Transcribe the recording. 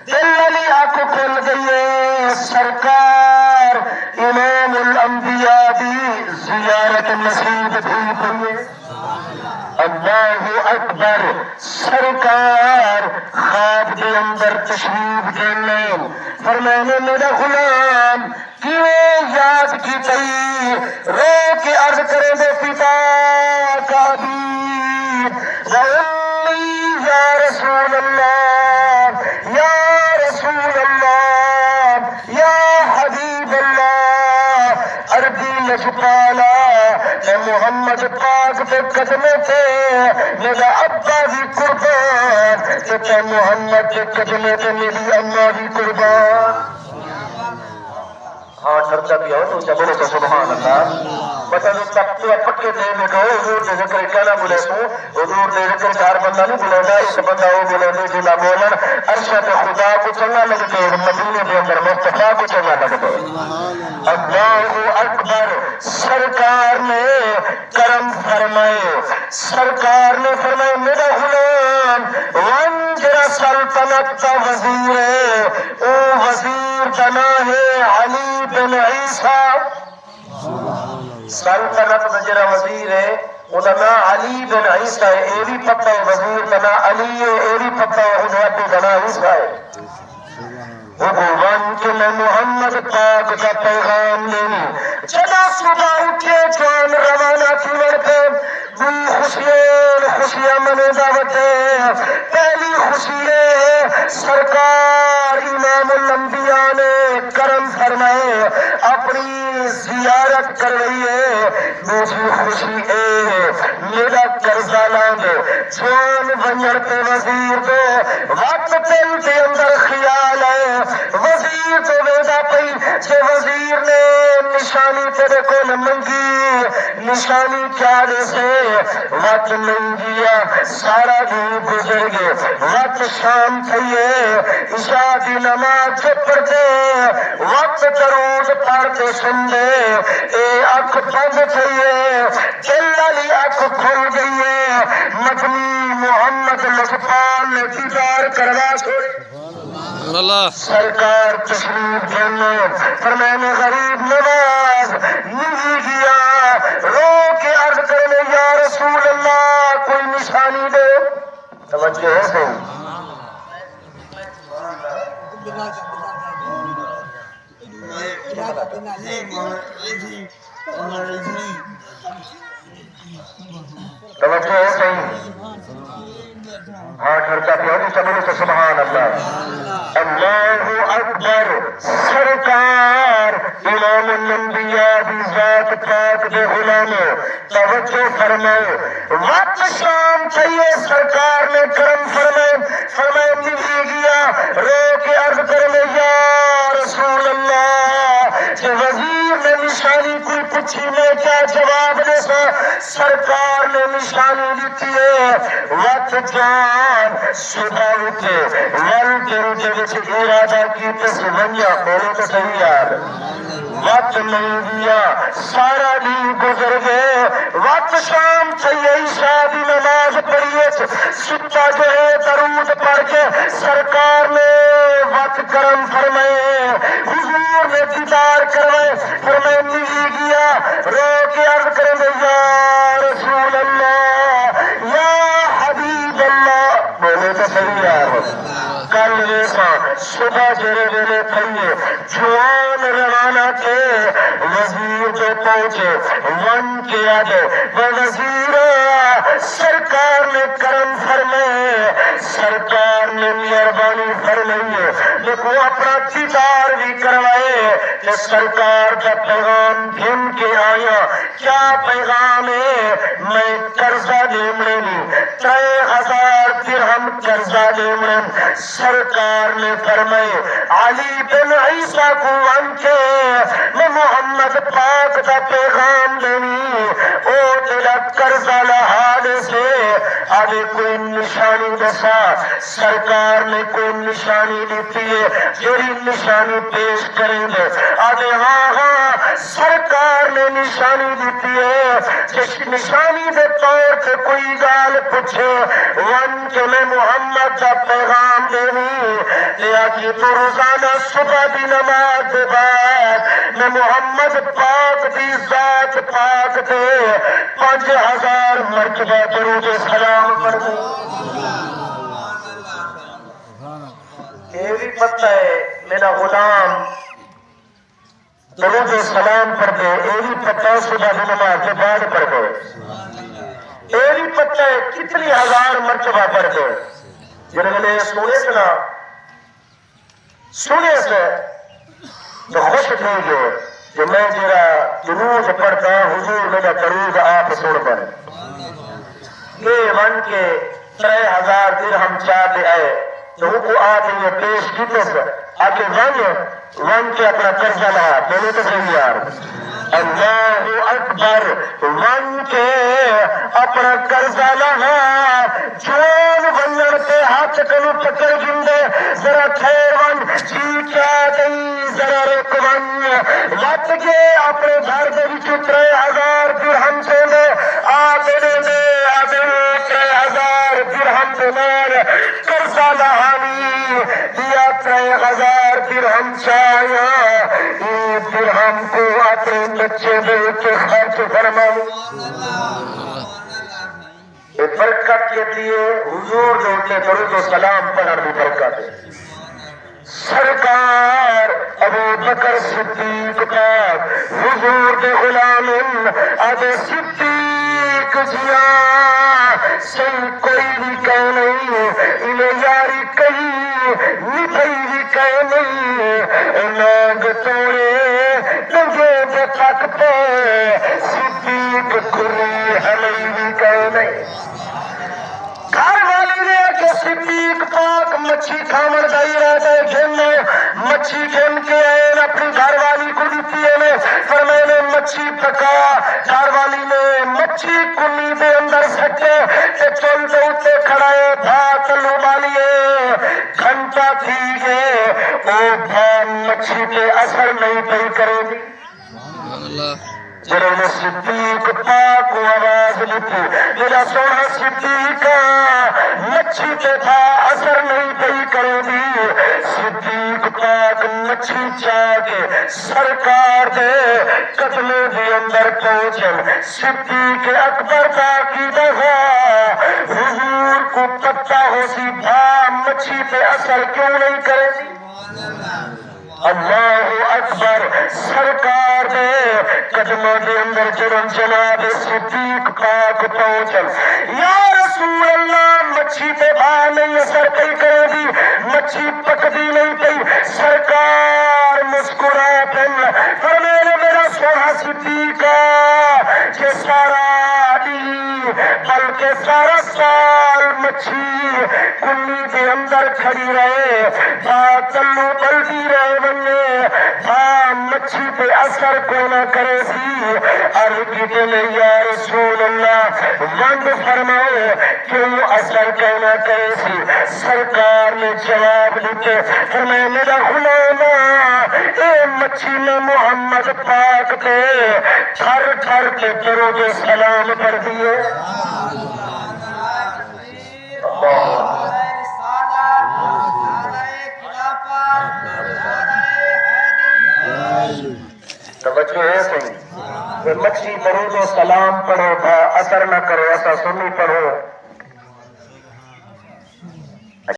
دل علی آنکھ کھل گئی ہے، سرکار امام الانبیاء دی زیارت نصیب بھی ہوئی ہے۔ اللہ اکبر، سرکار خواب کے اندر تشریف دینے فرمانے میرا غلام کیوں یاد کی تئی رو کے عرض کرے دے پتا کا بھی یا رسول اللہ یا رسول اللہ یا حبیب اللہ، عربی لشکالا اے محمد پاک پہ قدمے تھے میرا ابا بھی قربان، تے محمد کے قدمے تھے میری اماں بھی قربان۔ ہاں ڈرتا بھی ہو تو بولو تو سبحان اللہ۔ بتا دو تک پکے دے میں کہو حضور دے ذکر کہنا بولے تو حضور دے ذکر چار بندہ نہیں بولے گا، ایک بندہ وہ بولے دے جنا بولن عرشت خدا کو چنگا لگتے مدینے کے اندر مصطفیٰ کو چنگا لگتے۔ اللہ اکبر، سرکار نے کرم فرمائے، سرکار نے فرمائے میرا غلام ون جرا سلطنت کا وزیر ہے، او وزیر بنا ہے علی بن عیسیٰ، سلطنت میں جرا وزیر ہے انہا نا علی بن عیسیٰ ہے، اے بھی پتہ ہے وزیر بنا علی ہے، اے بھی پتہ ہے حضرت بنا عیسیٰ ہے۔ حکومن کے میں محمد پاک کا پیغام لیں جنا صبح اٹھے جوان روانہ کی ورکے خوشیاں منے دعوتے، پہلی خوشی ہے سرکار امام الانبیاء نے کرم فرمائے اپنی زیارت کر رہی ہے۔ دوسری خوشی ہے میرا قرضہ لانگے جوان بنجر پہ وزیر دو وقت دل کے اندر خیال ہے وزیر تو ویدہ پئی چھے وزیر نے نشانی تیرے کو منگی، نشانی کیا دے سے وقت منگیا، سارا دن گزر گئے، وقت شام تھئیے، عشاء کی نماز کے پڑھتے وقت درود پڑھتے سن دے، اے آنکھ بند تھئیے دل علی آنکھ کھل گئی ہے، مدنی محمد لطفان نے دیدار کروا چھوڑی۔ سرکار تشریف دینے فرمانے غریب نواز نہیں گیا، رو کے عرض کرنے یا رسول اللہ کوئی نشانی دے، توجہ ہے سن توجہ ہے سن ہاں ڈرتا پہ ہوں سبھنے سے سبحان اللہ۔ اللہ اکبر، سرکار امام الانبیاء بھی ذات پاک دے غلاموں توجہ فرمائے، وقت شام چاہیے سرکار نے کرم فرمائے نکلی گیا، رو کے عرض کرنے یا رسول اللہ کہ وزیر نے نشانی کوئی پوچھی میں کیا جواب دے سا، سرکار نے نشانی دیتی ہے وقت جان صبح اٹھے ول دل دے وچ ارادہ کیتے سونیا بولو تو صحیح یار، وقت نہیں دیا سارا دن گزر گئے، وقت شام چاہیے عشاء دی نماز پڑھیے ستا جو ہے درود پڑھ کے سرکار نے وقت کرم فرمائے، حضور نے دیدار کروائے، فرمائے نہیں گیا، رو کے عرض کریں یا رسول اللہ یا حبیب اللہ، بولے تو صحیح یار، کل ریسا صبح جرے ویلے تھئیے جوان روانہ تھے، وزیر جو پہنچے ون کے آگے وہ وزیر سرکار نے کرم فرمائے، سرکار نے مہربانی فرمائے، لیکن اپنا دیدار بھی کروائے کہ سرکار کا پیغام گھن کے آیا، کیا پیغام ہے، میں قرضہ دیمنے نہیں 3000 درہم قرضہ دیمنے، سرکار نے فرمائے علی بن عیسیٰ کو ان کے میں محمد پاک کا پیغام دینی، او تیرا قرضہ لحاظ سے آگے کوئی نشانی دسا، سرکار نے کوئی نشانی دیتی ہے، جوری نشانی پیش کریں گے، آگے ہاں سرکار نے نشانی دی دیتی ہے جس نشانی دے طور سے کوئی گال پوچھے ون کے میں محمد کا پیغام دینی لیا کہ تو روزانہ صبح دی نماز دے بعد میں محمد پاک دی ذات پاک دے 5000 مرتبہ درود و سلام پڑھ دے. یہ بھی پتہ ہے میرا غلام درود و سلام پڑھ دے. یہ بھی پتہ ہے صبح دی نماز کے بعد پڑھ دے. یہ بھی پتہ ہے کتنی 1000 مرتبہ پڑھ دے. جنہوں سنے سنا سنے سے تو خوش تھی جو میں جرا درود پڑھتا حضور میرا درود آپ سن پڑے یہ ون کے 3000 درہم چاہتے آئے تو وہ کو آتے یہ پیش کیتے سے آکے ون کے اپنا قرضہ لہا دونوں تو صحیح یار اللہ اکبر ون کے اپنا قرضہ لہا جون ونن پہ ہاتھ کنو پکڑ گندے ذرا خیر ون جی کیا گئی ذرا رک ون لٹ کے اپنے گھر دے وچ 3000 درہم سے دے آدھے 3000 درہم دے نال قرضہ لہانی دیا 3000 درہم چاہیا یہ درہم کو اپنے بچے دے کے خرچ فرماؤ. یہ برکت کے لیے حضور نے ان کے درود و سلام پڑھنے کی برکت ہے. سرکار ابو بکر صدیق پاک حضور دے غلام ابو صدیق جیا سن کوئی بھی کہہ نہیں انہیں یاری کہی نبھئی بھی کہہ نہیں لوگ توڑے تجھے دے تک پہ صدیق کھری ہمیں بھی کہہ نہیں. گھر والی نے کہ صدیق پاک مچھی کھامر گئی رہتا ہے گھننے مچھی گھن کے آئے اپنی گھر والی کو دیتی ہے پر میں نے مچھی پکا گھر والی نے مچھی کنی دے اندر سکے کہ چل دے اتے کھڑائے بھات لو بالیے گھنٹا تھی گئے او بھان مچھی پہ اثر نہیں پہ کرے گی. جنہوں نے صدیق پاک کو آواز لکھی میرا سونا صدیق مچھی پہ تھا اثر نہیں پئی کرے دی. صدیق پاک مچھی چاہ کے سرکار دے قدمے دے اندر پہنچن صدیق اکبر باقی دفعہ حضور کو پتہ ہو سی بھا مچھی پہ اثر کیوں نہیں کرے دی. اللہ اکبر سرکار دے قدموں دے اندر جرم جناب صدیق پاک پہنچل یا رسول اللہ مچھی پہ بھا نہیں اثر پہ کرے دی مچھی پکدی نہیں پہ سرکار مسکرا پن فرمینے میرا سونا صدیقہ کہ سارا دی بلکہ سارا سال مچھی کنی دے اندر کھڑی رہے تلو بلدی رہے بننے مچھی پہ اثر کو نہ کرے سی عرض کی لے یا رسول اللہ وند فرمائے کیوں اثر کو نہ کرے سی. سرکار نے جواب لکھے فرمائے میرا غلامہ اے مچھی نے محمد پاک پہ تھر تھر کے درود و سلام کر دیے. توجہ ہے صحیح کہ مچھی درود و سلام پڑھو تھا اثر نہ کرو ایسا سنی پڑھو